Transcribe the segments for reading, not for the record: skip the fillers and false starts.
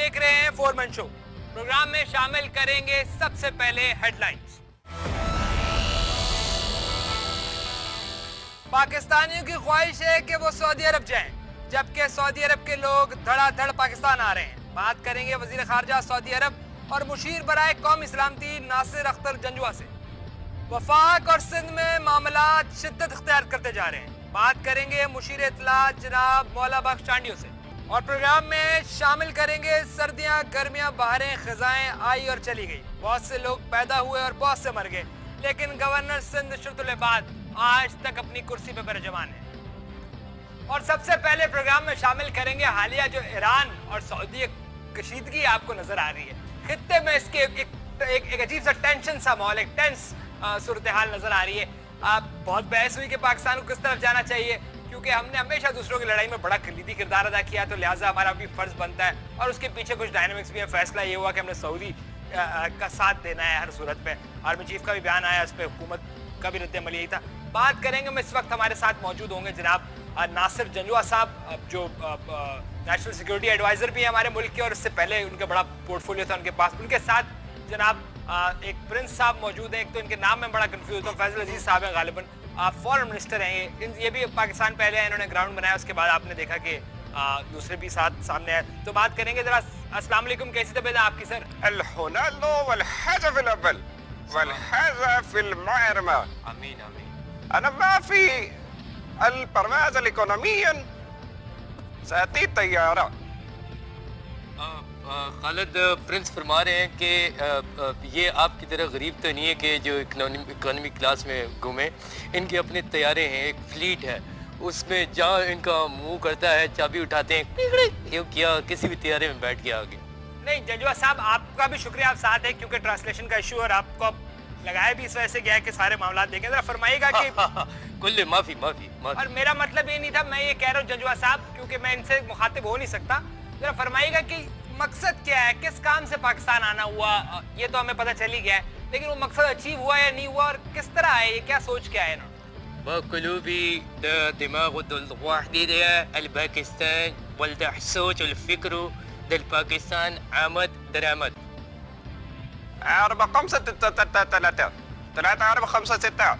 देख रहे हैं फोरमैन शो। प्रोग्राम में शामिल करेंगे सबसे पहले हेडलाइंस। पाकिस्तानियों की ख्वाहिश है कि वो सऊदी अरब जाएं, जबकि सऊदी अरब के लोग धड़ाधड़ पाकिस्तान आ रहे हैं। बात करेंगे वजीर खारजा सऊदी अरब और मुशीर बराए कौम इस्लामती नासिर अख्तर जंजुआ से। वफाक और सिंध में मामलात शिद्दत इख्तियार करते जा रहे हैं। बात करेंगे मुशीर इत्तलात जनाब मौला बख्श चांडियों से। और प्रोग्राम में शामिल करेंगे सर्दियां, गर्मियां, बहारें, खजाएं आई और चली गई। बहुत से लोग पैदा हुए और बहुत से मर गए, लेकिन गवर्नर सिंध शुरतुल-ए-बाद आज तक अपनी कुर्सी पे बरजमान है। और सबसे पहले प्रोग्राम में शामिल करेंगे हालिया जो ईरान और सऊदी कशीदगी आपको नजर आ रही है। खित्ते में इसके एक अजीब सा टेंशन सा माहौल, एक टेंस सूरत हाल नजर आ रही है। बहुत बहस हुई कि पाकिस्तान को किस तरफ जाना चाहिए, क्योंकि हमने हमेशा दूसरों की लड़ाई में बड़ा कलीदी किरदार अदा किया, तो लिहाजा हमारा भी फर्ज बनता है। और उसके पीछे कुछ डायनामिक्स भी है। फैसला ये हुआ कि हमने सऊदी का साथ देना है हर सूरत पे। आर्मी चीफ का भी बयान आया, उस पर हुकूमत का भी रद्द-ए-अमल यही था। बात करेंगे, हम इस वक्त हमारे साथ मौजूद होंगे जनाब नासिर जंजुआ साहब, जो नेशनल सिक्योरिटी एडवाइजर भी है हमारे मुल्क के, और इससे पहले उनका बड़ा पोर्टफोलियो था उनके पास। उनके साथ जनाब एक प्रिंस साहब मौजूद हैं। एक तो इनके नाम में बड़ा कंफ्यूज हूँ, फैजल अजीज साहब हैं, गालिबन फॉरेन मिनिस्टर हैं ये भी पाकिस्तान पहले हैं, इन्होंने ग्राउंड बनाया, उसके बाद आपने देखा कि दूसरे भी साथ सामने आए। तो बात करेंगे जरा। अस्सलाम वालेकुम, कैसी तबीयत है आपकी सर? खालिद प्रिंस फरमा रहे हैं कि ये आपकी तरह गरीब तो नहीं है कि जो इकोनॉमी क्लास में घूमे। इनके अपने तैयारे हैं, एक फ्लीट है, उसमें जहाँ इनका मुंह करता है चाबी उठाते हैं, ये किया किसी भी तैयारे में बैठ गया आगे। नहीं जंजुआ साहब, आपका भी शुक्रिया, आप साथ है, क्योंकि ट्रांसलेशन का इशू और आपको लगाया भी इस वजह से गया है कि सारे मामला देखें। जरा फरमाइएगा कि कुल्ले माफी माफी। और मेरा मतलब ये नहीं था, मैं ये कह रहा हूँ जंजुआ साहब, क्योंकि मैं इनसे मुखातिब हो नहीं सकता। जरा फरमाइएगा कि मकसद क्या है, किस काम से पाकिस्तान आना हुआ? ये तो हमें पता चल ही गया है, लेकिन वो मकसद अचीव हुआ या नहीं हुआ, और किस तरह है, ये क्या सोच के आए ना? पाकिस्तान आमद दरामद 4-5-3-3-3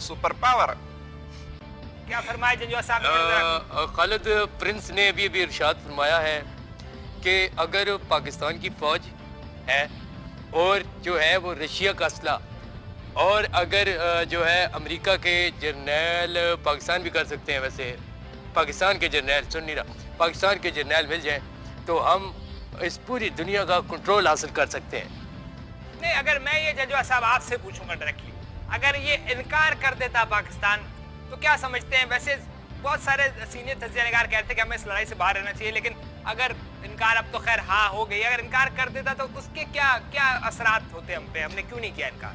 सुपर पावर। क्या फरमाया जंजुआ साहब? खालिद प्रिंस ने अभी इरशाद फरमाया है कि अगर पाकिस्तान की फौज है और जो है वो रशिया का असला, और अगर जो है अमेरिका के जर्नैल, पाकिस्तान भी कर सकते हैं वैसे, पाकिस्तान के जर्नैल, सुन नहीं रहा, पाकिस्तान के जर्नैल मिल जाएं तो हम इस पूरी दुनिया का कंट्रोल हासिल कर सकते हैं। नहीं, अगर मैं ये जंजुआ साहब आपसे पूछूंगा डायरेक्टली, अगर ये इनकार कर देता पाकिस्तान तो क्या समझते हैं? वैसे बहुत सारे सीनियर तज्जियानिगार कहते हैं कि हमें इस लड़ाई से बाहर रहना चाहिए, लेकिन अगर इनकार, अब तो खैर हाँ हो गई, अगर इनकार कर देता तो उसके क्या क्या असरात होते हम पे? हमने क्यों नहीं किया इनकार?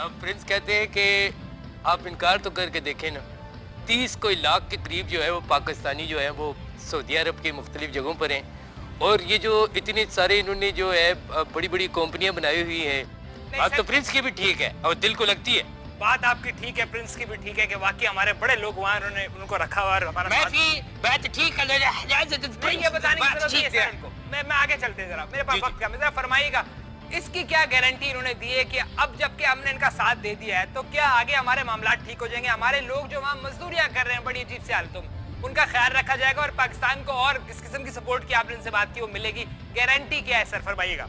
अब प्रिंस कहते हैं कि आप इनकार तो करके देखें ना। 30 कोई लाख के करीब जो है वो पाकिस्तानी जो है वो सऊदी अरब के मुख्तलिफ जगहों पर हैं, और ये जो इतने सारे इन्होंने जो है बड़ी बड़ी कंपनियां बनाई हुई हैं। बात तो प्रिंस की भी ठीक है और दिल को लगती है। बात आपकी ठीक है, प्रिंस की भी ठीक है कि वाकई हमारे बड़े लोग वहाँ उन्होंने उनको रखा हुआ और हमारा बात ठीक है, ये बताने की जरूरत नहीं है इनको। मैं आगे चलते जरा, मेरे पास वक्त कम है, जरा फरमाइएगा इसकी क्या गारंटी इन्होंने दी है कि अब जबकि हमने इनका साथ दे दिया है तो क्या आगे हमारे मामला ठीक हो जाएंगे? हमारे लोग जो वहाँ मजदूरियाँ कर रहे हैं बड़ी अजीब सी हालतों में, उनका ख्याल रखा जाएगा, और पाकिस्तान को और किस किस्म की सपोर्ट की आपने इनसे बात की वो मिलेगी? गारंटी क्या है सर, फरमाइएगा।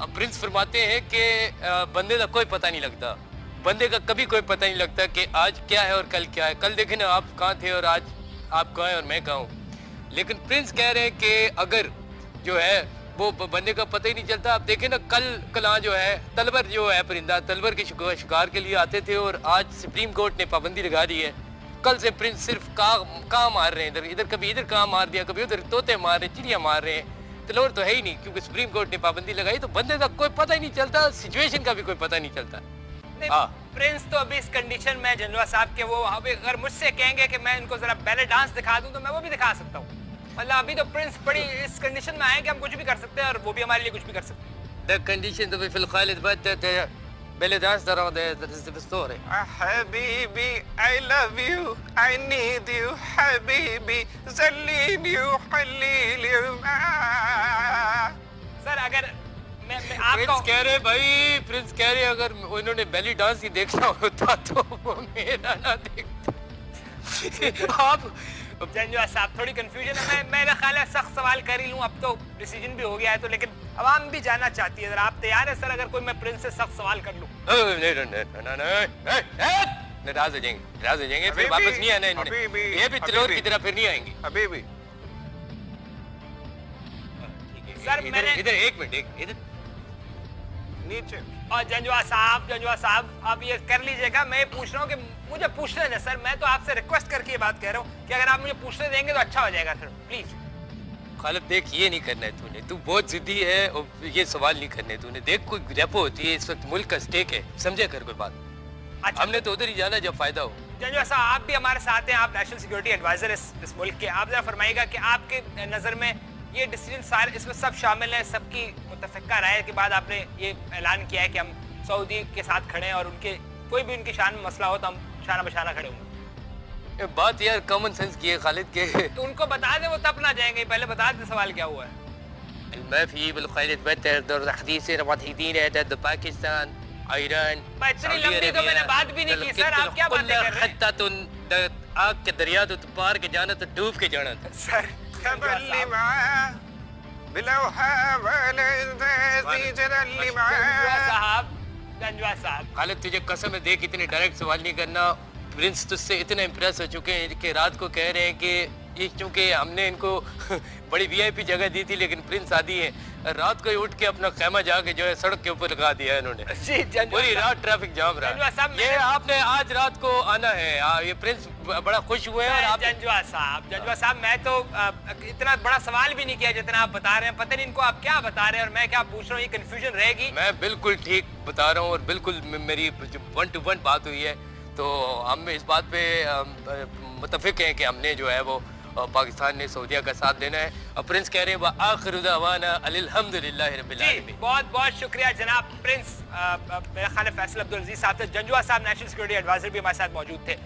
अब प्रिंस फरमाते हैं कि बंदे का कोई पता नहीं लगता, बंदे का कभी कोई पता नहीं लगता कि आज क्या है और कल क्या है। कल देखें ना आप कहाँ थे और आज आप कहाँ हैं और मैं कहाँ हूँ। लेकिन प्रिंस कह रहे हैं कि अगर जो है वो बनने का पता ही नहीं चलता। आप देखें ना, कल जो है तलवर जो है परिंदा, तलवर के शिकार के लिए आते थे और आज सुप्रीम कोर्ट ने पाबंदी लगा दी है। कल से प्रिंस सिर्फ कां मार रहे हैं, इधर कभी इधर कां मार दिया, कभी उधर तोते मार रहे हैं, चिड़िया मार रहे हैं। तलवर तो है ही नहीं, क्योंकि सुप्रीम कोर्ट ने पाबंदी लगाई, तो बंदे का कोई पता ही नहीं चलता, सिचुएशन का भी कोई पता नहीं चलता। प्रिंस तो अभी इस कंडीशन में जंजुआ साहब के, वो अगर मुझसे कहेंगे कि मैं इनको जरा बैले डांस दिखा दूं तो मैं वो भी दिखा सकता हूँ। मतलब अभी तो प्रिंस बड़ी इस कंडीशन में आए कि हम कुछ भी कर सकते हैं और वो भी हमारे लिए कुछ भी कर सकते हैं। The condition to be fil Khalid but belly dance around the story. Habibi, I love you, I need you, Habibi, Zalin you, Halil you. Sir अगर मैं आपको कह रहे भाई, प्रिंस कह रहे अगर उन्होंने बेली डांस ही देखना होता तो वो मेरा ना देखता। आप जंजुआ साहब थोड़ी कंफ्यूजन है, मेरा ख्याल है सख्त सवाल कर ही लूं, अब तो डिसीजन भी हो गया है तो, लेकिन आवाम भी जानना चाहती है। अगर आप तैयार है सर, अगर कोई मैं प्रिंस से सख्त सवाल कर लूं? नाराज हो जाएंगे, फिर वापस नहीं आना इन्होंने, ये भी तिलोर की तरह फिर नहीं आएंगे। अभी भी सर मैंने इधर एक मिनट इधर नीचे। और जंजुआ साहब आप ये कर लीजिएगा, मैं पूछ रहा हूँ कि मुझे पूछने दें सर, मैं तो आपसे रिक्वेस्ट करके ये बात कह रहा हूँ कि अगर आप मुझे पूछने देंगे तो अच्छा हो जाएगा सर, प्लीज। खालिद देख, ये नहीं करना है तूने, तू बहुत जिद्दी है और ये सवाल नहीं करने तूने। देख कोई रेपो होती है, इस वक्त मुल्क का स्टेक है, समझे कर कोई बात। अच्छा, हमने तो उधर ही जाना जब फायदा हो। जंजुआ साहब आप भी हमारे साथ हैं, आप नेशनल सिक्योरिटी एडवाइजर इस मुल्क के, आप जरा फरमाइएगा कि आपके नजर में ये डिसीजन सारे इसमें सब शामिल हैं, सबकी मुतफिका राय के बाद आपने ये ऐलान किया है कि हम सऊदी के साथ खड़े हैं और उनके कोई भी उनकी शान में मसला हो तो हम शाना बशाना खड़े होंगे। बात यार कॉमन सेंस की है खालिद के, तो उनको बता दें, वो तब ना जाएंगे, पहले बता दें सवाल क्या हुआ है। पाकिस्तान, ईरान, इतनी लंबी तो मैंने बात भी नहीं की सर, आप क्या बातें कर रहे हैं? आग के दरिया तो पार के जाना तो डूब के जाना था सर। जंजुआ साहब खालिद तुझे कसम है, देख इतने डायरेक्ट सवाल नहीं करना। प्रिंस तुझसे इतने इम्प्रेस हो चुके हैं कि रात को कह रहे हैं कि ये, चूंकि हमने इनको बड़ी वीआईपी जगह दी थी लेकिन प्रिंस आदि है, रात को ही उठ के अपना खैमा जाके जो है सड़क के ऊपर लगा दिया है इन्होंने। पूरी रात ट्रैफिक जाम रहा। ये आपने आज रात को आना है, ये प्रिंस बड़ा खुश हुए हैं। और आप जंजुआ साहब मैं तो इतना बड़ा सवाल भी नहीं किया जितना आप बता रहे हैं, पता नहीं इनको आप क्या बता रहे हैं और मैं क्या पूछ रहा हूँ, ये कंफ्यूजन रहेगी। मैं बिल्कुल ठीक बता रहा हूँ और बिल्कुल मेरी 1 to 1 बात हुई है, तो हम इस बात पे मुतफिक हैं कि हमने जो है वो पाकिस्तान ने सऊदीया का साथ देना है। और प्रिंस कह रहे हैं आखिर दावाना अल्हम्दुलिल्लाह रब्बिल आलमीन। बहुत बहुत शुक्रिया जनाब प्रिंस। मेरा ख्याल है फैसल अब्दुल अजीज साहब से, जंजुआ साहब नेशनल सिक्योरिटी एडवाइजर भी हमारे साथ मौजूद थे।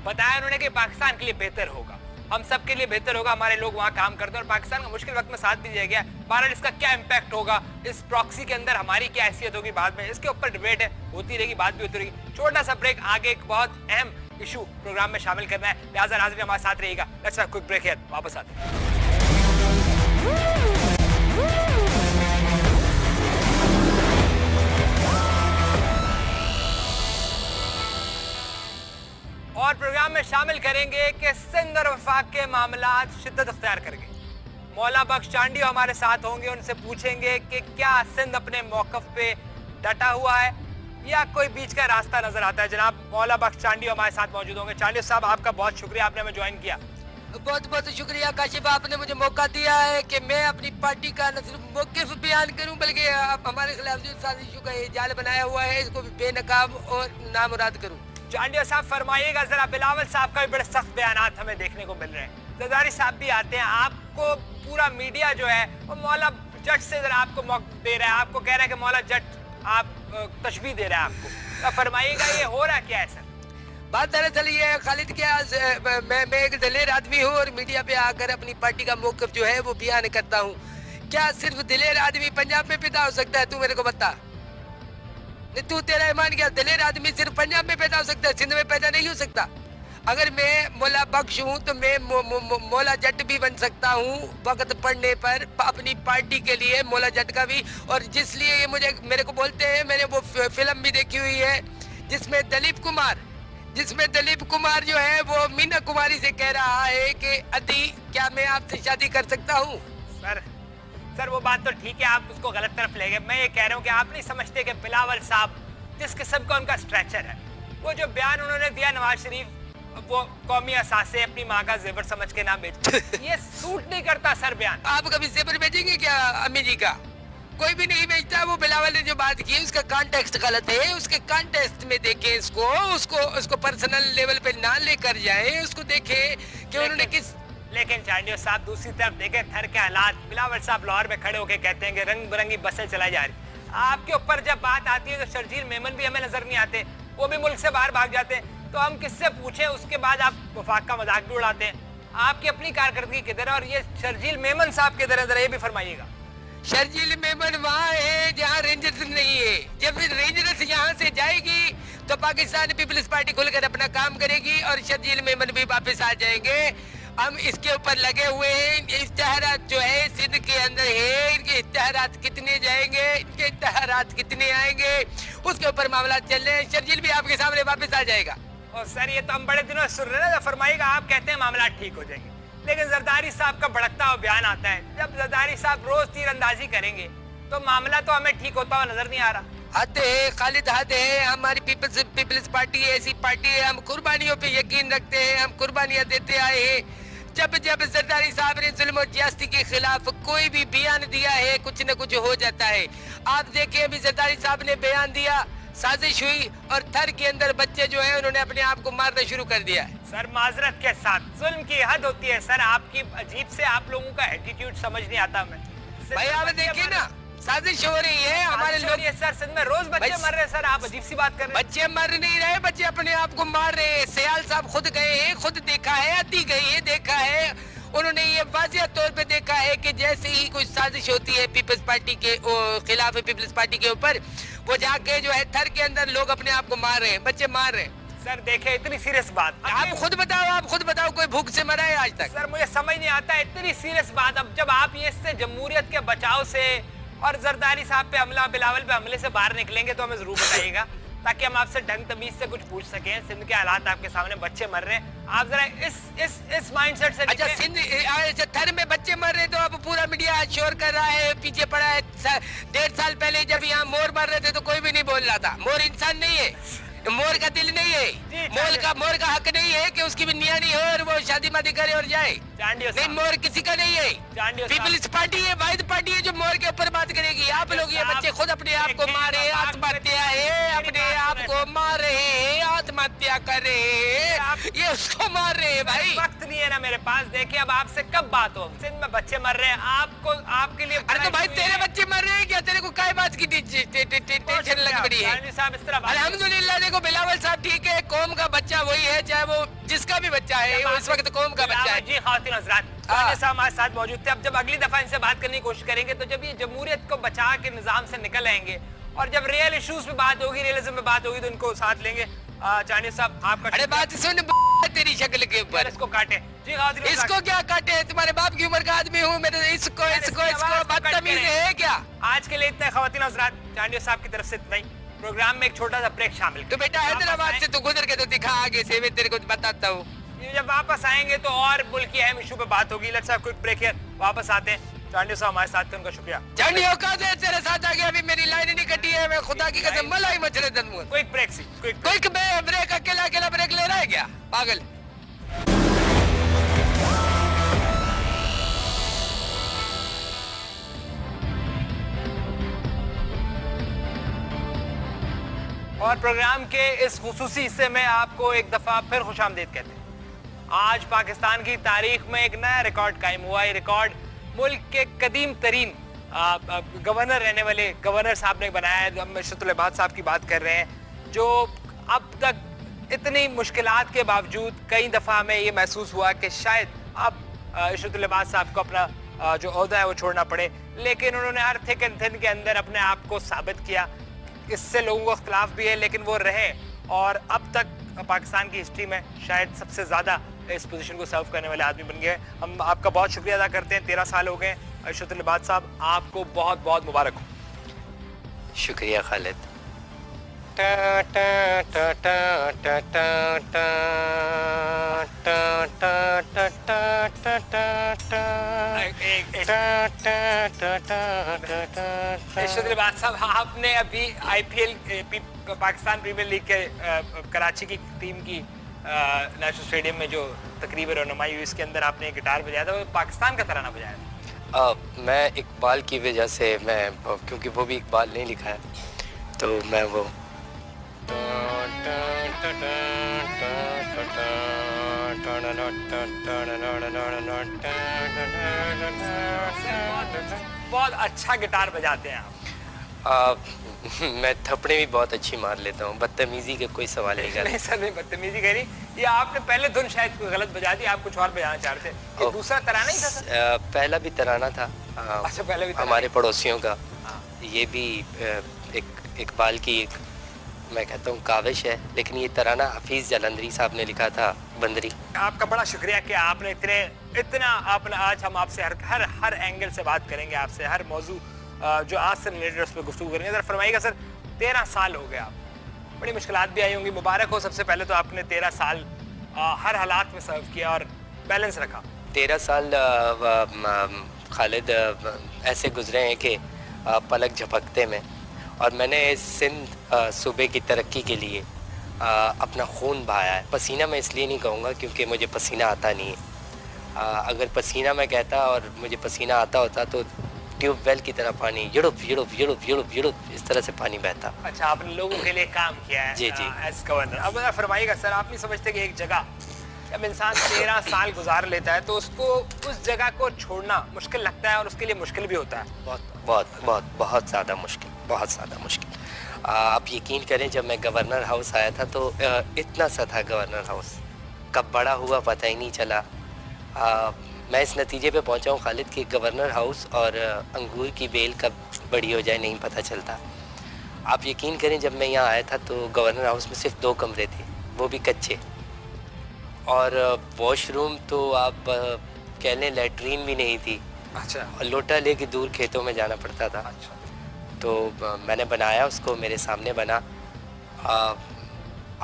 बताया उन्होंने कि पाकिस्तान के लिए बेहतर होगा, हम सब के लिए बेहतर होगा, हमारे लोग वहाँ काम करते हैं और पाकिस्तान का मुश्किल वक्त में साथ भी दिया गया। बहरहाल इसका क्या इम्पैक्ट होगा, इस प्रॉक्सी के अंदर हमारी क्या हैसियत होगी बाद में, इसके ऊपर डिबेट है, होती रहेगी, बात भी होती रहेगी। छोटा सा ब्रेक, आगे एक बहुत अहम इशू प्रोग्राम में शामिल करना है, लिहाजा नाज़रीन हमारे साथ रहिएगा। Let's have quick break here, वापस आते हैं। और प्रोग्राम में शामिल करेंगे कि सिंध और वफाक के मामलात शिद्दत अख्तियार करेंगे। मौला बख्श चांडी हमारे साथ होंगे, उनसे पूछेंगे कि क्या सिंध अपने मौक़िफ़ पे डटा हुआ है या कोई बीच का रास्ता नजर आता है। जनाब मौला बख्श चांडी हमारे साथ मौजूद होंगे। चांडी साहब आपका बहुत शुक्रिया, आपने हमें ज्वाइन किया। बहुत बहुत शुक्रिया काशिफ, आपने मुझे मौका दिया है कि मैं अपनी पार्टी का न सिर्फ मौक़िफ़ बयान करूं बल्कि आप हमारे खिलाफ जो साजिशों का जाल बनाया हुआ है इसको भी बेनकाब और नामुराद करूं। चांडिया साहब फरमाइएगा जरा, बिलावल साहब का भी बड़े सख्त बयानात हमें देखने को मिल रहे हैं, जरदारी साहब भी आते हैं, आपको पूरा मीडिया जो है वो मौला जट से जरा आपको मौका दे रहा है, आपको कह रहा है कि मौला जट आप तशबीह दे रहा है आपको, तो फरमाइएगा ये हो रहा क्या है सर? बात दरअसल ये है खालिद के मैं एक दलेर आदमी हूँ और मीडिया पे आकर अपनी पार्टी का मौक़िफ़ जो है वो बयान करता हूँ। क्या सिर्फ दलेर आदमी पंजाब में पैदा हो सकता है? तू मेरे को बता, तू तेरा ईमान क्या दलेर आदमी सिर्फ पंजाब में पैदा हो सकता है, सिंध में पैदा नहीं हो सकता? अगर मैं मौला बख्श हूँ तो मैं मौला जट भी बन सकता हूँ वक्त पड़ने पर अपनी पार्टी के लिए, मौला जट का भी। और जिसलिए ये मेरे को बोलते हैं, मैंने वो फिल्म भी देखी हुई है जिसमें दलीप कुमार जो है वो मीना कुमारी से कह रहा है कि अदी क्या मैं आपसे शादी कर सकता हूँ? सर सर वो बात तो ठीक है, आप उसको गलत तरफ ले गए। मैं ये कह रहा हूँ कि आप नहीं समझते कि बिलावल साहब जिस किस्म का उनका स्ट्रेचर है, वो जो बयान उन्होंने दिया नवाज शरीफ वो कौमी असासे अपनी माँ का जेवर समझ के ना बेच, ये सूट नहीं करता सर बयान। आप कभी जेवर बेचेंगे क्या अम्मी जी का? कोई भी नहीं बेचता। वो बिलावल ने जो बात की उसका कॉन्टेक्स्ट गलत है, उसके कॉन्टेक्स्ट में देखें इसको, उसको पर्सनल लेवल पे ना लेकर जाए, उसको देखें कि उन्होंने किस। लेकिन चांडियो साहब दूसरी तरफ देखें थर के हालात। बिलावल साहब लाहौर में खड़े होकर कहते हैं कि रंग बिरंगी बसें चलाई जा रही। आपके ऊपर जब बात आती है तो शर्जील मेमन भी हमें नजर नहीं आते, वो भी मुल्क से बाहर भाग जाते हैं, तो हम किससे पूछें? उसके बाद आप वफाक का मजाक भी उड़ाते हैं। आपकी अपनी कारकर्दगी किधर है और ये शर्जील मेमन साहब किधर है, जरा ये भी फरमाइएगा। शर्जील मेमन वहाँ है जहाँ रेंजर्स नहीं है। जब रेंजर्स यहाँ से जाएगी तो पाकिस्तान पीपल्स पार्टी खुलकर अपना काम करेगी और शर्जील मेमन भी वापस आ जाएंगे। हम इसके ऊपर लगे हुए हैं। इश्तहारात जो है सिंध के अंदर है, इनके इश्तहारात कितने जाएंगे, इनके इश्तहारात कितने आएंगे, उसके ऊपर मामला चल रहे हैं। शर्जील भी आपके सामने वापस आ जाएगा। और सर ये तो हम बड़े दिनों से सुन रहे हैं, फरमाइएगा। आप कहते हैं मामला ठीक हो जाएंगे, लेकिन जरदारी साहब का भड़कता हुआ बयान आता है। जब जरदारी साहब रोज तीरंदाजी करेंगे तो मामला तो हमें ठीक होता हुआ नजर नहीं आ रहा। हद है खालिद, हद है। हमारी पीपल्स पार्टी ऐसी पार्टी है, हम कुर्बानियों पे यकीन रखते हैं, हम कुर्बानियां देते आए हैं। जब जरदारी साहब ने जुल्म और ज्यादती के खिलाफ कोई भी बयान दिया है कुछ न कुछ हो जाता है। आप देखिए अभी जरदारी साहब ने बयान दिया, साजिश हुई और थर के अंदर बच्चे जो है उन्होंने अपने आप को मारना शुरू कर दिया है। सर माजरत के साथ जुल्म की हद होती है सर। आपकी अजीब से आप लोगों का एटीट्यूड समझ नहीं आता हमें। भाई आप देखिए ना, साजिश हो रही है, हमारे लोग सर सिंध में रोज बच्चे मर रहे हैं सर। आप अजीब सी बात कर रहे हैं। बच्चे मर नहीं रहे, बच्चे अपने आप को मार रहे हैं। सयाल साहब खुद गए हैं, खुद देखा है, अति गई है, देखा है। उन्होंने ये वाज़िह तौर पे देखा है कि जैसे ही कोई साजिश होती है पीपल्स पार्टी के खिलाफ, पीपल्स पार्टी के ऊपर, वो जाके जो है थर के अंदर लोग अपने आप को मार रहे हैं, बच्चे मार रहे हैं। सर देखिए इतनी सीरियस बात आप खुद बताओ कोई भूख से मरा है आज तक? सर मुझे समझ नहीं आता इतनी सीरियस बात। अब जब आप ये इससे जमहूरियत के बचाव से और जरदारी साहब पे हमला, बिलावल पे हमले से बाहर निकलेंगे तो हमें जरूर बताइएगा, ताकि हम आपसे ढंग तमीज से कुछ पूछ सकें। सिंध के हालात आपके सामने, बच्चे मर रहे हैं, आप जरा इस माइंडसेट से। अच्छा सिंध थर में बच्चे मर रहे तो अब पूरा मीडिया शोर कर रहा है, पीछे पड़ा है। 1.5 साल पहले जब यहाँ मोर मर रहे थे तो कोई भी नहीं बोल रहा था। मोर इंसान नहीं है, मोर का दिल नहीं है, मोर का हक नहीं है कि उसकी भी नियानी हो और वो शादी मादी करे और जाए। नहीं, मोर किसी का नहीं है। पीपल्स पार्टी है वाहिद पार्टी है जो मोर के ऊपर बात करेगी। आप लोग ये बच्चे खुद अपने आप को मारे, आत्महत्या है, अपने आप को मार रहे हैं, आत्महत्या कर रहे हैं, ये उसको मार रहे हैं। भाई वक्त नहीं है ना मेरे पास। देखिए अब आपसे कब बात हो। सिंध में बच्चे मर रहे हैं, आपको आपके लिए। अरे तो भाई तेरे बच्चे मर रहे हैं क्या? तेरे को काय बात की टेंशन लग पड़ी है? अल्हम्दुलिल्लाह देखो बिलावल साहब ठीक है, कौम का बच्चा वही है, चाहे वो जिसका भी बच्चा है, वो इस वक्त कौम का बच्चा है। जी खातिन हज़रात, साहब हमारे साथ मौजूद थे। अब जब अगली दफा इनसे बात करने की कोशिश करेंगे तो जब ये जमहूरियत को बचा के निजाम से निकल आएंगे और जब रियल इश्यूज पे बात होगी, रियलिज्म पे बात होगी तो उनको साथ लेंगे। चांडियो साहब आपका। अरे बात सुन तेरी शक्ल के ऊपर, इसको काटे। जी खातिन, इसको क्या काटे? तुम्हारे बाप की उम्र का आदमी हूँ मेरे। इसको बदतमीज है क्या? आज के लिए इतना खातिन हज़रात, चांडियो साहब की तरफ से इतना ही। प्रोग्राम में एक छोटा सा ब्रेक शामिल। तो बेटा हैदराबाद से तू गुजर के तो दिखा आगे से, मैं तेरे को बताता हूँ। जब वापस आएंगे तो और मुल्क की अहम इशू पे बात होगी। Let's have quick break here. वापस आते हैं। चांडियो साहब हमारे साथ थे, उनका शुक्रिया। चांडियो का तेरे साथ आ गया, अभी मेरी लाइन नहीं कटी है। मैं खुदा की कसम मलाई मचले दनमूर। क्विक ब्रेक सी, क्विक ब्रेक अकेला ब्रेक ले रहा है क्या पागल? और प्रोग्राम के इस खुसूसी हिस्से में आपको एक दफा फिर खुशामदीद कहते हैं। आज पाकिस्तान की तारीख में एक नया रिकॉर्ड कायम हुआ। ये रिकॉर्ड मुल्क के कदीम तरीन गवर्नर रहने वाले गवर्नर साहब ने बनाया है। हम इशरतुल इबाद साहब की बात कर रहे हैं, जो अब तक इतनी मुश्किलात के बावजूद कई दफ़ा हमें ये महसूस हुआ कि शायद अब इशरतुल इबाद साहब को अपना जो ओहदा है वो छोड़ना पड़े, लेकिन उन्होंने हर थिक एंड थिन के अंदर अपने आप को साबित किया। इससे लोगों को इख्तलाफ भी है लेकिन वो रहे, और अब तक पाकिस्तान की हिस्ट्री में शायद सबसे ज़्यादा इस पोजीशन को सर्व करने वाले आदमी बन गए। हम आपका बहुत शुक्रिया अदा करते हैं। 13 साल हो गए। इशरतुल इबाद साहब आपको बहुत बहुत मुबारक हो। शुक्रिया खालिद। लिबास साहब, आपने अभी IPL पाकिस्तान प्रीमियर लीग के कराची की टीम की नेशनल स्टेडियम में जो तकरीब रौनमाई हुई, इसके अंदर आपने गिटार बजाया था, वो पाकिस्तान का तराना बजाया था। मैं इकबाल की वजह से, मैं क्योंकि वो भी इकबाल नहीं लिखा है, तो मैं वो बहुत अच्छा गिटार बजाते हैं आप। मैं थपड़े भी बहुत अच्छी मार लेता हूँ, बदतमीजी के कोई सवाल नहीं करता। नहीं सर, नहीं बदतमीजी कह रही, ये आपने पहले धुन शायद कोई गलत बजा दी, आप कुछ और बजाना चाह रहे थे। ये दूसरा तराना ही था सर? पहला भी तराना था। अच्छा, पहले भी हमारे पड़ोसियों का। ये भी इकबाल की एक, मैं कहता हूँ, काविश है, लेकिन ये तराना हफीज़ जलंधरी साहब ने लिखा था, बंदरी। आपका बड़ा शुक्रिया कि आपने इतना आपने, आज हम आपसे हर एंगल से बात करेंगे, आपसे हर मौजू जो आज से रिलेटेड उस पर गुफ्तगू करेंगे। ज़रा फरमाइएगा सर, 13 साल हो गए, आप बड़ी मुश्किलात भी आई होंगी, मुबारक हो सबसे पहले तो, आपने 13 साल हर हालात में सर्व किया और बैलेंस रखा। 13 साल खालिद ऐसे गुजरे हैं कि पलक झपकते में, और मैंने सिंध सूबे की तरक्की के लिए अपना खून बहाया है। पसीना मैं इसलिए नहीं कहूँगा क्योंकि मुझे पसीना आता नहीं है। अगर पसीना मैं कहता और मुझे पसीना आता होता तो ट्यूबवेल की तरह पानी युड़ुप युड़ुप युड़ुप युड़ुप युड़ुप इस तरह से पानी बहता। अच्छा, आपने लोगों के लिए काम किया है। जी जी, एज गवर्नर। अब फरमाइएगा सर, आप नहीं समझते कि एक जगह जब इंसान 13 साल गुजार लेता है तो उसको उस जगह को छोड़ना मुश्किल लगता है, और उसके लिए मुश्किल भी होता है? बहुत ज़्यादा मुश्किल, बहुत ज़्यादा मुश्किल। आप यकीन करें, जब मैं गवर्नर हाउस आया था तो इतना सा था गवर्नर हाउस, कब बड़ा हुआ पता ही नहीं चला। मैं इस नतीजे पे पहुंचा हूँ खालिद कि गवर्नर हाउस और अंगूर की बेल कब बड़ी हो जाए नहीं पता चलता। आप यकीन करें, जब मैं यहाँ आया था तो गवर्नर हाउस में सिर्फ 2 कमरे थे, वो भी कच्चे, और वॉशरूम तो आप कह लें लैट्रीन भी नहीं थी। अच्छा। और लोटा लेके दूर खेतों में जाना पड़ता था। अच्छा। तो मैंने बनाया उसको, मेरे सामने बना।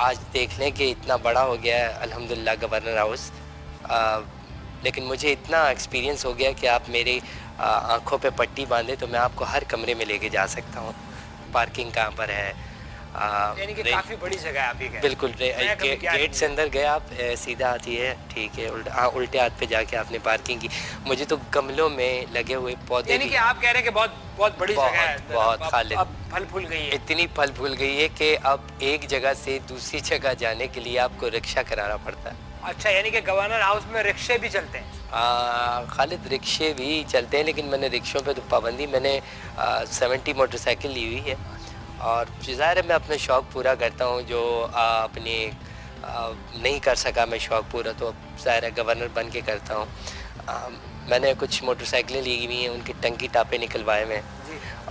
आज देख लें कि इतना बड़ा हो गया है अल्हम्दुलिल्लाह गवर्नर हाउस। लेकिन मुझे इतना एक्सपीरियंस हो गया कि आप मेरी आँखों पे पट्टी बांधे तो मैं आपको हर कमरे में लेके जा सकता हूँ। पार्किंग कहाँ पर है, यानी कि काफ़ी बड़ी जगह है आपकी। बिल्कुल, गेट से अंदर गए आप, सीधा आती है, ठीक है, उल्टे हाथ पे जाके आपने पार्किंग की। मुझे तो गमलों में लगे हुए पौधे, यानी कि आप कह रहे हैं कि बहुत बड़ी जगह है। बहुत खालिद, अब फल फूल गई है, इतनी फल फूल गई है कि अब एक जगह से दूसरी जगह जाने के लिए आपको रिक्शा कराना पड़ता है। अच्छा, यानी कि गवर्नर हाउस में रिक्शे भी चलते हैं? खालिद, रिक्शे भी चलते हैं, लेकिन मैंने रिक्शों पे तो पाबंदी, मैंने 70 मोटरसाइकिल ली हुई है। और ज़ाहिर है मैं अपने शौक़ पूरा करता हूँ, जो अपने नहीं कर सका मैं शौक़ पूरा, तो ज़ाहिर है गवर्नर बन के करता हूँ। मैंने कुछ मोटरसाइकिलें ली हुई हैं, उनके टंकी टापे निकलवाए मैं,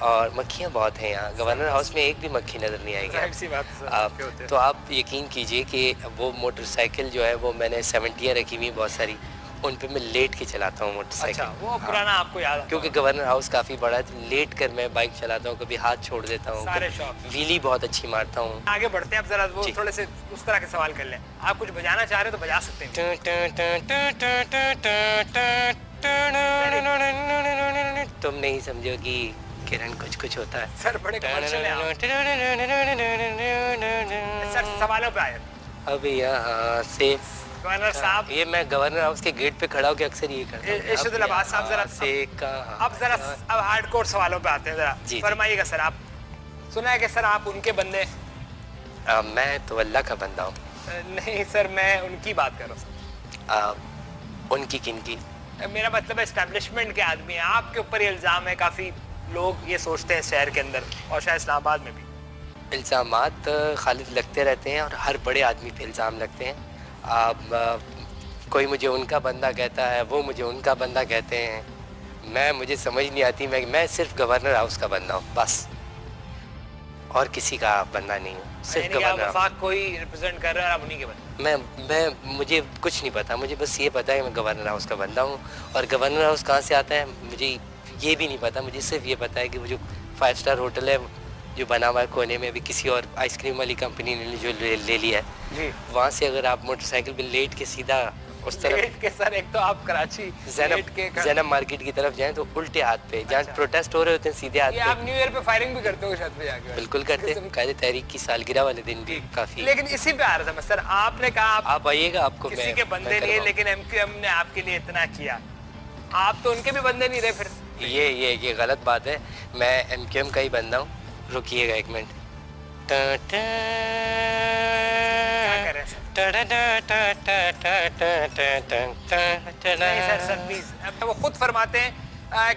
और मक्खियाँ बहुत हैं यहाँ। गवर्नर हाउस में एक भी मक्खी नज़र नहीं आएगी। तो आप यकीन कीजिए कि वो मोटरसाइकिल जो है वो मैंने 70 रखी हुई बहुत सारी, उन पे मैं लेट के चलाता हूँ मोटरसाइकिल। अच्छा, वो पुराना आपको याद है? क्योंकि गवर्नर हाउस काफ़ी बड़ा है, तो लेट कर मैं बाइक चलाता हूँ, कभी हाथ छोड़ देता हूँ, व्हीली बहुत अच्छी मारता हूँ। आगे बढ़ते हैं, अब जरा वो थोड़े से उस तरह के सवाल कर लें। आप कुछ बजाना चाह रहे हो तो बजा सकते हैं। तुम नहीं समझोगी किरण, कुछ कुछ होता है। सर बड़े कमर्शियल हैं आप। सर सवालों पे आए। अब यहाँ से गवर्नर साहब, ये मैं गवर्नर हाउस के गेट पे खड़ा होकर अक्सर ये करता हूँ। इरशाद अब्बास साहब, जरा अब जरा अब हार्डकोर सवालों पे आते हैं। जरा फरमाइएगा सर, आप सुना है कि सर आप उनके बंदे? मैं तो अल्लाह का बंदा हूँ। नहीं सर, मैं उनकी बात कर रहा हूँ। उनकी किनकी? मेरा मतलब है एस्टेब्लिशमेंट के आदमी हैं। आपके ऊपर ये इल्ज़ाम है, काफ़ी लोग ये सोचते हैं शहर के अंदर और शायद इस्लामाबाद में भी। इल्ज़ामात खालिद लगते रहते हैं, और हर बड़े आदमी पे इल्ज़ाम लगते हैं। कोई मुझे उनका बंदा कहता है, वो मुझे उनका बंदा कहते हैं। मुझे समझ नहीं आती। मैं सिर्फ गवर्नर हाउस का बंदा हूँ बस, और किसी का बंदा नहीं हूँ, सिर्फ गवर्नर हाउस। कोई रिप्रेजेंट कर रहा है, आप उन्हीं के बंदे? मुझे कुछ नहीं पता, मुझे बस ये पता है कि मैं गवर्नर हाउस का बंदा हूँ। और गवर्नर हाउस कहाँ से आता है मुझे ये भी नहीं पता। मुझे सिर्फ ये पता है कि वो जो 5 स्टार होटल है जो बना हुआ है कोने में, अभी किसी और आइसक्रीम वाली कंपनी ने जो ले लिया है जी, वहाँ से अगर आप मोटरसाइकिल पे लेट के सीधा उस तरफ लेट के सर, एक तो आप कराची लेट के जैनब मार्केट की तरफ जाएं तो उल्टे हाथ पे जहाँ अच्छा। प्रोटेस्ट हो रहे होते हैं सीधे हाथ ये पे आप न्यू ईयर पे फायरिंग भी करते हो छत पे जाके? बिल्कुल करते हैं। कायदे तहरीक की सालगिरह वाले दिन भी काफी। लेकिन इसी पे आ रहा था मैं सर, आपने कहा आप आइएगा, आपको किसी मैं के बंदे नहीं है, लेकिन एमक्यूएम ने आपके लिए इतना किया, आप तो उनके भी बंदे नहीं रहे फिर। ये गलत बात है, मैं एमक्यूएम का ही बंदा हूँ। रुकिएगा एक मिनट। क्या कर रहे हैं सर? नहीं सर प्लीज, वो खुद फरमाते हैं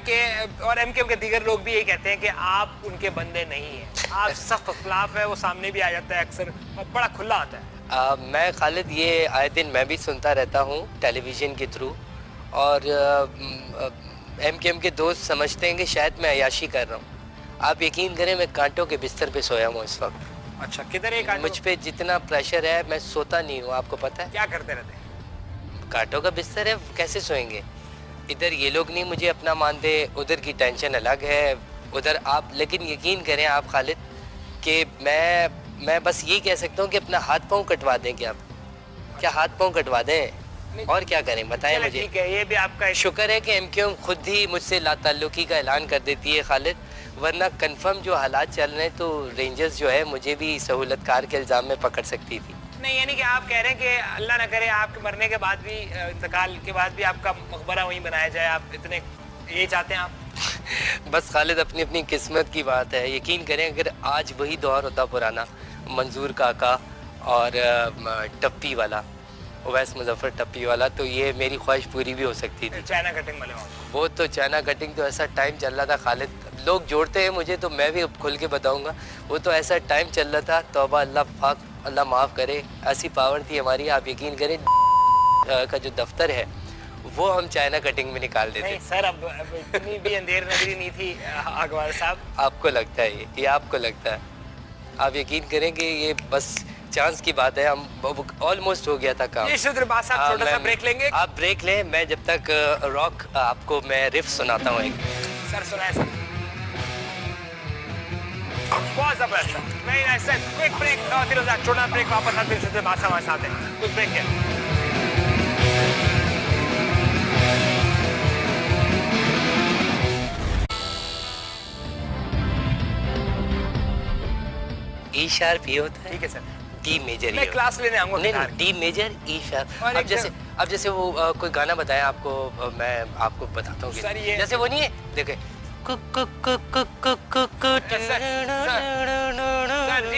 कि, और एमक्यूएम के दीगर लोग भी यही कहते हैं कि आप उनके बंदे नहीं हैं, आप सख्त खिलाफ है, वो सामने भी आ जाता है अक्सर और बड़ा खुला आता है। मैं खालिद ये आए दिन मैं भी सुनता रहता हूँ टेलीविज़न के थ्रू, और एमक्यूएम के दोस्त समझते हैं कि शायद मैं अयाशी कर रहा हूँ। आप यकीन करें मैं कांटों के बिस्तर पे सोया हूँ इस वक्त। अच्छा, किधर एक मुझ पे जितना प्रेशर है मैं सोता नहीं हूँ, आपको पता है। क्या करते रहते हैं? कांटों का बिस्तर है, कैसे सोएंगे। इधर ये लोग नहीं मुझे अपना मानते, उधर की टेंशन अलग है उधर आप। लेकिन यकीन करें आप खालिद कि मैं बस ये कह सकता हूँ कि अपना हाथ पाँव कटवा दें। क्या हाथ पाँव कटवा दें और क्या करें बताएं मुझे। ठीक है, ये भी आपका शुक्र है कि एमक्यूएम खुद ही मुझसे लाताल्लुकी का ऐलान कर देती है खालिद, वरना कंफर्म जो हालात चल रहे हैं तो रेंजर्स जो है मुझे भी सहूलतकार के इल्ज़ाम में पकड़ सकती थी। नहीं, यानी कि आप कह रहे हैं कि अल्लाह ना करे आपके मरने के बाद भी, इंतकाल के बाद भी आपका मकबरा वहीं बनाया जाए, आप इतने ये चाहते हैं आप? बस खालिद अपनी अपनी किस्मत की बात है। यकीन करें अगर आज वही दौर होता पुराना, मंजूर काका और टप्पी वाला, ओवैस मुजफ्फर टप्पी वाला, तो ये मेरी ख्वाहिश पूरी भी हो सकती थी। चाइना कटिंग वाले वो तो चाइना कटिंग तो ऐसा टाइम चल रहा था खालिद, लोग जोड़ते हैं मुझे तो मैं भी अब खुल के बताऊंगा, वो तो ऐसा टाइम चल रहा था, तौबा अल्लाह पाक अल्लाह माफ़ करे, ऐसी पावर थी हमारी। आप यकीन करें का जो दफ्तर है वो हम चाइना कटिंग में निकाल देते। नहीं सर, अब इतनी भी अंधेर नजरी नहीं थी अकबर साहब। आपको लगता है ये आपको लगता है। आप यकीन करें कि ये बस चांस की बात है, हम ऑलमोस्ट हो गया था काम। ये शुद्रबाज साहब छोटा सा ब्रेक लेंगे। आप ब्रेक लें, मैं जब तक रॉक आपको मैं रिफ सुनाता हूँ एक। सर सुनाए सर, बहुत जबरदस्त sir, very nice sir. Quick break, छोटा ब्रेक, वापस आते हैं शुद्रबाज साहब हमारे साथ हैं। कुछ ब्रेक है। ई शार्प ये होता है, ठीक है सर। डी मेजर मैं क्लास लेने आऊंगा। नहीं, डी मेजर ई शार्प। अब जैसे वो कोई गाना बताया आपको, मैं आपको बताता हूँ जैसे वो नहीं है, देखे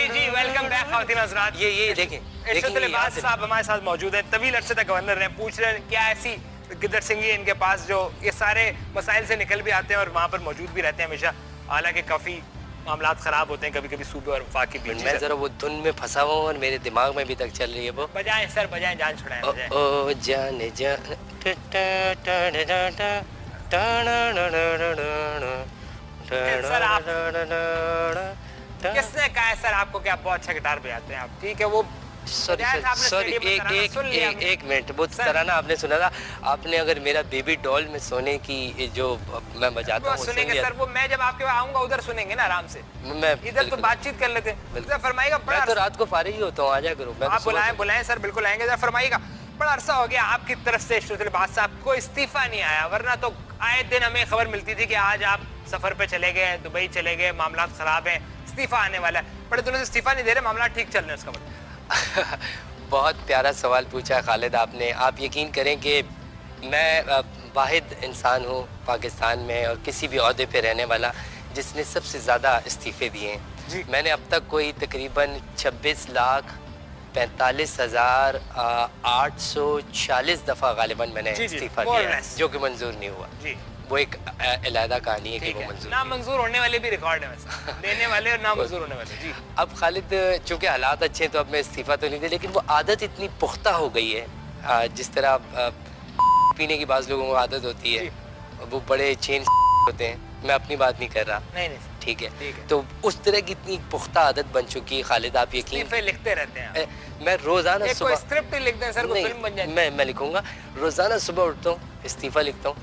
जी वेलकम बैक खातिन हज़रात। ये देखें शुद्रबाज साहब हमारे साथ मौजूद है, तवील अरसे तक गवर्नर रहे। पूछ रहे हैं क्या ऐसी गिद्दड़ सिंगी इनके पास जो ये सारे मसाइल से निकल भी आते हैं और वहाँ पर मौजूद भी रहते हैं हमेशा, हालांकि काफ़ी मामलात खराब होते हैं कभी कभी सूबे और वफाक के बीच। मैं जरा वो धुन में फंसा हुआ हूँ और मेरे दिमाग में भी तक चल रही है वो। बजाएं सर, बजाएं, जान छुड़ाएं। ओ जान जान किसने कहा है सर आपको कि आप बहुत अच्छा गिटार बजाते हैं? आप ठीक है, वो सॉरी एक मिनट, वो तराना आपने सुना था आपने, अगर मेरा बेबी डॉल में सोने की जो मैं बजाता हूँ सुनेंगे सर, वो मैं जब आपके वहाँ आऊंगा उधर सुनेंगे ना आराम से। मैं इधर तो बातचीत कर लेते हैं। फरमाइएगा। मैं तो रात को फारिग ही होता हूँ, आ जाया करो। आप बुलाएं सर, बिल्कुल आएंगे। जरा फरमाइएगा। बड़ा अरसा हो गया आपकी तरफ से शुद्रबाज साहब को इस्तीफा नहीं आया, वरना तो आए दिन हमें खबर मिलती थी कि आज आप सफर पे चले गए, दुबई चले गए, मामला खराब है, इस्तीफा आने वाला है। बड़े दिनों से इस्तीफा नहीं दे रहे, मामला ठीक चल रहे हैं, उसका मतलब। बहुत प्यारा सवाल पूछा खालिद आपने। आप यकीन करें कि मैं वाहिद इंसान हूँ पाकिस्तान में और किसी भी ओहदे पे रहने वाला जिसने सबसे ज़्यादा इस्तीफ़े दिए हैं। मैंने अब तक कोई तकरीबन 26,45,840 दफ़ा गालिबन मैंने इस्तीफ़ा दिया, जो कि मंजूर नहीं हुआ। वो एक अलहदा कहानी है कि वो मंजूर ना मंजूर होने वाले भी रिकॉर्ड है वैसे, देने वाले और ना मंजूर होने वाले। जी अब खालिद चूँकि हालात अच्छे हैं तो अब मैं इस्तीफ़ा तो नहीं दे, लेकिन वो आदत इतनी पुख्ता हो गई है, जिस तरह पीने की बाज़ लोगों को आदत होती है, वो बड़े चेन होते हैं, मैं अपनी बात नहीं कर रहा, नहीं ठीक है, तो उस तरह की इतनी पुख्ता आदत बन चुकी है खालिद, आप यकीन लिखते रहते हैं। मैं रोज़ाना सुबह स्क्रिप्ट लिख दें सर, कोई फिल्म बन जाए। मैं लिखूंगा, रोज़ाना सुबह उठता हूँ, इस्तीफ़ा लिखता हूँ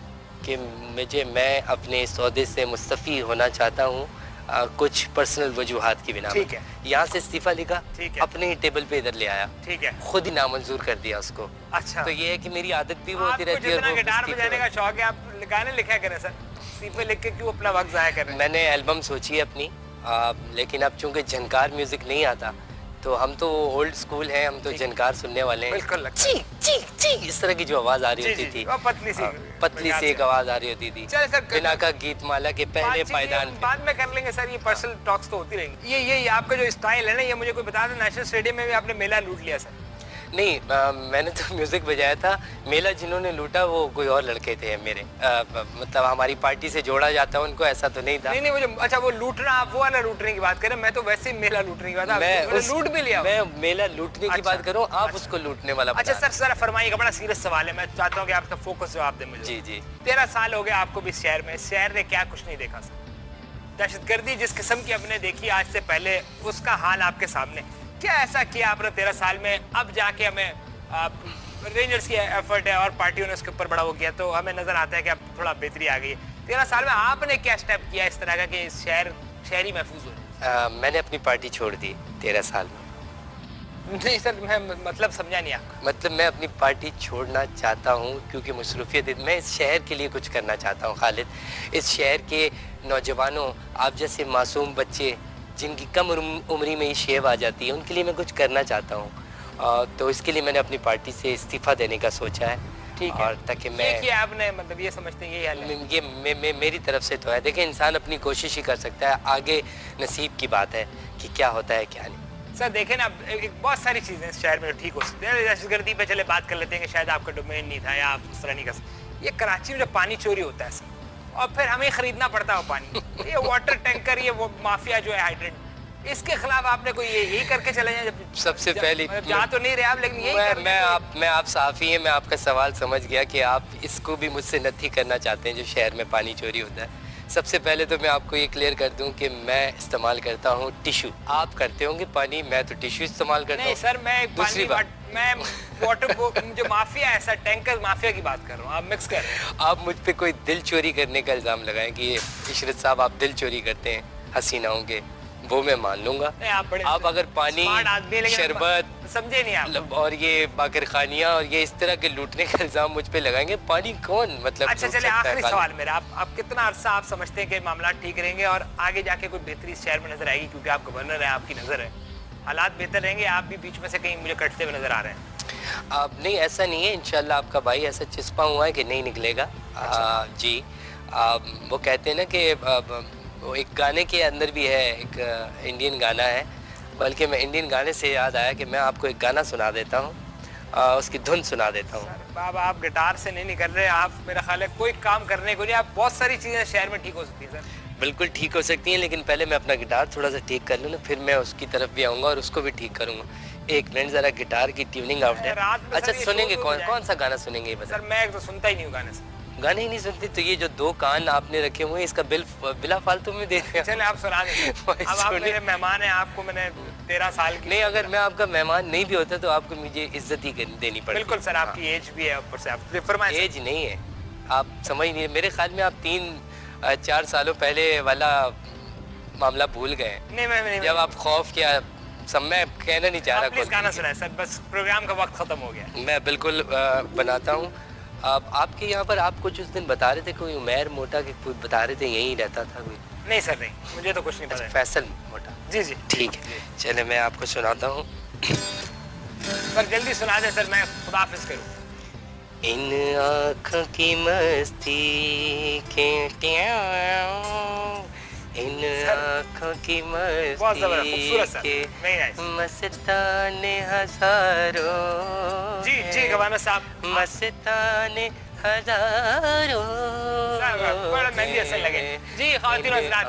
कि मैं अपने इस ओहदे से मुस्तफ़ी होना चाहता हूँ, कुछ पर्सनल वजूहात की बिना ठीक है। यहाँ से इस्तीफा लिखा, ठीक है। अपने ही टेबल पे इधर ले आया, ठीक है। खुद ही नामंजूर कर दिया उसको। अच्छा, तो ये है कि मेरी आदत भी वो होती आपको रहती है। जितना वो गिटार इस्तीफे बजाने का शौक है आप गाने लिखा करें सर, इस्तीफे लिख के क्यों अपना वक्त जाया कर रहे हैं? मैंने एल्बम सोची है अपनी, लेकिन अब चूंकि झनकार म्यूजिक नहीं आता, तो हम तो ओल्ड स्कूल हैं, हम तो झनकार सुनने वाले हैं। बिल्कुल लगता है। चीक चीक चीक इस तरह की जो आवाज आ रही होती थी, वो पतली सी पतली सी एक आवाज आ रही होती थी। चलिए सर, बिना का गीत माला के पहले पायदान पे। बाद में कर लेंगे सर, ये पर्सनल टॉक्स तो होती रहेंगी। ये आपका जो स्टाइल है ना, ये मुझे कोई बता दे, नेशनल स्टेडियम में भी आपने मेला लूट लिया सर। नहीं, मैंने तो म्यूजिक बजाया था, मेला जिन्होंने लूटा वो कोई और लड़के थे मेरे, मतलब हमारी पार्टी से जोड़ा जाता है उनको, ऐसा तो नहीं था। नहीं वो जो, अच्छा वो लूटना, आप वो वाला लूटने की बात करें, मैं तो वैसे ही मेला लूटने की बात, मैं लूट भी लिया। मैं मेला लूटने की बात करूं, आप उसको लूटने वाला। अच्छा सर, सर फरमाइएगा, बड़ा सीरियस सवाल है, मैं चाहता हूँ कि आपका फोकस जवाब दे मुझे। जी जी। 13 साल हो गए आपको भी शहर में, शहर ने क्या कुछ नहीं देखा सर? दहशतगर्दी जिस किस्म की हमने देखी आज से पहले, उसका हाल आपके सामने, क्या ऐसा किया आपने 13 साल में? अब जाके हमें रेंजर्स की एफर्ट है और पार्टियों ने उसके ऊपर बड़ा वो किया, तो हमें नजर आता है कि अब थोड़ा बेहतरी आ गई है। 13 साल में आपने क्या स्टेप किया इस तरह का कि शहरी महफूज हो जाए? मैंने अपनी पार्टी छोड़ दी 13 साल में। नहीं सर, मैं मतलब समझा नहीं आपको। मतलब मैं अपनी पार्टी छोड़ना चाहता हूँ क्योंकि मसरूफियत, मैं इस शहर के लिए कुछ करना चाहता हूँ खालिद। इस शहर के नौजवानों, आप जैसे मासूम बच्चे जिनकी कम उम्री में ही शेब आ जाती है, उनके लिए मैं कुछ करना चाहता हूँ। तो इसके लिए मैंने अपनी पार्टी से इस्तीफा देने का सोचा है। ठीक है। और ताकि मैं ये किया आपने, मतलब ये समझते हैं यही हाल है? ये मेरी तरफ से तो है। देखिए, इंसान अपनी कोशिश ही कर सकता है, आगे नसीब की बात है कि क्या होता है क्या नहीं। सर देखें ना, एक बहुत सारी चीज़ें इस शहर में ठीक हो सकती हैं। दहशतगर्दी पे चले बात कर लेते हैं कि शायद आपका डोमेन नहीं था या आप उस तरह नहीं कर सकते। ये कराची में जो पानी चोरी होता है सर, और फिर हमें खरीदना पड़ता है वो पानी, ये वाटर टैंकर, ये वो माफिया जो है हाइड्रेंट, इसके खिलाफ आपने कोई यही करके चले जाए? सबसे पहले जा तो नहीं रहे आप, लेकिन यही मैं आप साफ़ी हैं, मैं आपका सवाल समझ गया कि आप इसको भी मुझसे नथी करना चाहते हैं जो शहर में पानी चोरी होता है। सबसे पहले तो मैं आपको ये क्लियर कर दूं कि मैं इस्तेमाल करता हूं टिश्यू। आप करते होंगे पानी, मैं तो टिश्यू इस्तेमाल करता हूं। नहीं सर, मैं दूसरी बात, मैं वाटर जो माफिया है सर, टैंकर माफिया की बात कर रहा हूँ, आप मिक्स कर रहे हैं। आप मुझ पे कोई दिल चोरी करने का इल्ज़ाम लगाएं कि ये इशरत साहब आप दिल चोरी करते हैं हसीनाओं के, वो मैं मान लूंगा। आप अगर पानी, शरबत, समझे नहीं आप, और ये बाकर खानियाँ और ये इस तरह के लूटने का इल्जाम मुझ पे लगाएंगे, पानी कौन मतलब? अच्छा चलिए, आखिरी सवाल मेरा, आप कितना अरसा आप समझते हैं कि मामला ठीक रहेंगे और आगे जाके कोई बेहतरी शहर में नजर आएगी? क्योंकि आप गवर्नर हैं, आपकी नजर है, हालात बेहतर रहेंगे, आप भी बीच में से कहीं मुझे कटते हुए नजर आ रहे हैं। आप नहीं, ऐसा नहीं है, इंशाल्लाह आपका भाई ऐसा चिस्पा हुआ है कि नहीं निकलेगा। जी, वो कहते हैं ना कि एक गाने के अंदर भी है, एक इंडियन गाना है, बल्कि मैं इंडियन गाने से याद आया कि मैं आपको एक गाना सुना देता हूँ, उसकी धुन सुना देता हूँ। बाबा आप गिटार से नहीं निकल रहे, आप मेरा ख्याल है कोई काम करने को नहीं, आप बहुत सारी चीज़ें शहर में ठीक हो सकती है सर। बिल्कुल ठीक हो सकती हैं, लेकिन पहले मैं अपना गिटार थोड़ा सा ठीक कर लूँ ना, फिर मैं उसकी तरफ भी आऊँगा और उसको भी ठीक करूँगा। एक मिनट, ज़रा गिटार की ट्यूनिंग आउट है। अच्छा सुनेंगे, कौन सा गाना सुनेंगे? सर मैं तो सुनता ही नहीं हूँ गाने से, गाने ही नहीं सुनते, तो ये जो 2 कान आपने रखे हुए हैं, इसका बिला फालतू में दे रहे हैं। चलिए आप सुना दें। अब आप मेरे मेहमान हैं, आपको मैंने 13 साल की। नहीं, अगर मैं आपका मेहमान नहीं भी होता तो आपको मुझे इज्जत ही देनी पड़ती। बिल्कुल सर, आपकी एज भी है ऊपर से, आप फरमाएं। एज नहीं है, आप समझ नहीं, मेरे ख्याल में आप 3-4 सालों पहले वाला मामला भूल गए। नहीं, जब आप खौफ किया, सब मैं कहना नहीं चाह रहा। प्लीज गाना सुनाए सर, बस प्रोग्राम का वक्त खत्म हो गया। मैं बिल्कुल बनाता हूँ। आपके यहाँ पर आप कुछ उस दिन बता रहे थे, कोई उमैर मोटा के कोई बता रहे थे यहीं रहता था कोई? नहीं सर, नहीं, मुझे तो कुछ नहीं पता। फैसल मोटा? जी जी ठीक है, चले मैं आपको सुनाता हूँ। सर जल्दी सुना दे सर, मैं खुदाफिज करूँ। इन आँखों की मस्ती के इन आँखों की मस्ती के मस्ताने हजारों। जी जी गवाना साहब, मस्ताने हजारों। बड़ा मेहंदी असर लगे जी। ख़वातीन और हज़रात,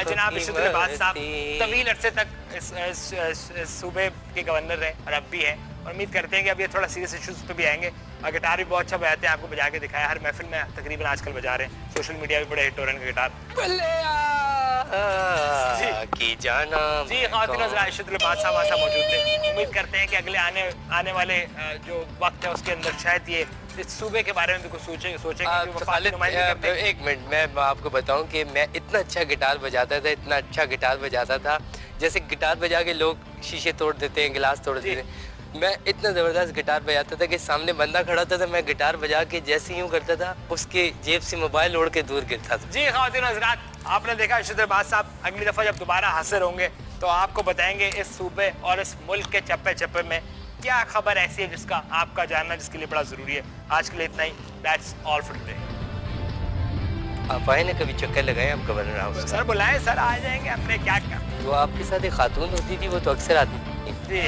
जनाब इशरत अब्बास साहब तवील अरसे तक इस सूबे के गवर्नर रहे और अब भी है, और उम्मीद करते हैं कि अब ये थोड़ा सीरियस इशूज़ पे भी आएंगे। और गिटार भी बहुत अच्छा बजाते हैं, आपको बजा के दिखाया, हर महफिल में तकरीबन आजकल बजा रहे हैं, सोशल मीडिया पे बड़े हिट हो रहे हैं गिटार। की जाना जी ख़वातीन हज़रात, इरशादुल बादशाह वहाँ मौजूद थे। उम्मीद करते हैं कि अगले आने वाले जो वक्त है उसके अंदर शायद ये इस सूबे के बारे में भी कुछ सोचेंगे। एक मिनट, मैं आपको बताऊं कि मैं इतना अच्छा गिटार बजाता था, जैसे गिटार बजा के लोग शीशे तोड़ देते हैं, गिलास तोड़ देते हैं, मैं इतना ज़बरदस्त गिटार बजाता था कि सामने बंदा खड़ा होता था, मैं गिटार बजा के जैसे यूँ करता था उसके जेब से मोबाइल उड़ के दूर गिरता था। जी ख़वातीन हज़रात, आपने देखा इरशादुल बादशाह साहब अगली दफ़ा जब दोबारा हाजिर होंगे तो आपको बताएंगे इस सूबे और इस मुल्क के चप्पे चप्पे में क्या खबर ऐसी है जिसका आपका जानना जिसके लिए बड़ा ज़रूरी है। आज के लिए इतना ही। That's all for today. आप आए ना, कभी चक्कर लगाए आप गवर्नर हाउस? सर बुलाएं, सर आ जाएंगे, हमने क्या क्या। वो आपके साथ एक खातून होती थी, वो तो अक्सर आती थी। जी